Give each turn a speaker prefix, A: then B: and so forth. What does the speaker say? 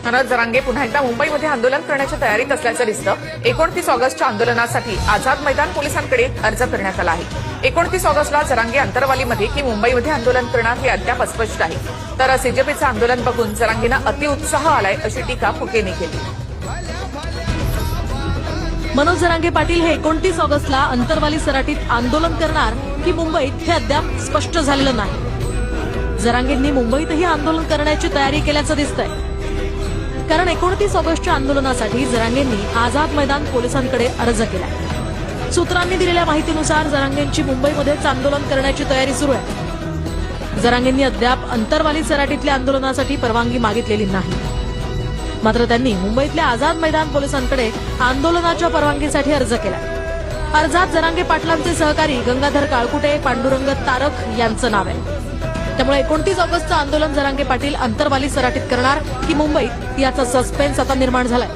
A: मनोज जरांगे पुन्हा एकदा मुंबईमध्ये आंदोलन करण्याच्या तयारीत असल्याचं दिसतं। 29 ऑगस्टच्या आंदोलनासाठी आझाद मैदान पोलिसांकडे अर्ज करण्यात आला आहे। 29 ऑगस्टला जरांगे अंतरवालीमध्ये की मुंबईमध्ये आंदोलन करणार हे अद्याप अस्पष्ट आहे। तर सीजेपीचं आंदोलन बघून जरांगेंना अतिउत्साह आलाय अशी टीका फुकेने केली।
B: मनोज जरांगे पाटील हे 29 ऑगस्टला अंतरवाली सराटीत आंदोलन करणार की मुंबईत हे अद्याप स्पष्ट झालेलं नाही। जरांगेंनी मुंबईतही आंदोलन करण्याची तयारी केल्याचं दिसतंय, कारण 29 ऑगस्टच्या आंदोलनासाठी जरांगेंनी आझाद मैदान पोलिसांकडे अर्ज केला। सूत्रांनी दिलेल्या माहितीनुसार जरांगेंची मुंबईमध्येच आंदोलन करण्याची तयारी सुरू आहे। जरांगेंनी अद्याप अंतरवाली सराटीतल्या आंदोलनासाठी परवानगी मागितलेली नाही, मात्र त्यांनी मुंबईतल्या आझाद मैदान पोलिसांकडे आंदोलनाच्या परवानगीसाठी अर्ज केला। अर्जात जरांगे पाटलांचे सहकारी गंगाधर काळकुटे, पांडुरंग तारक यांचं नाव आहे। त्यामुळे 29 ऑगस्टचं आंदोलन जरांगे पाटील अंतरवाली सराटीत करणार की मुंबईत याचा सस्पेन्स आता निर्माण झालाय।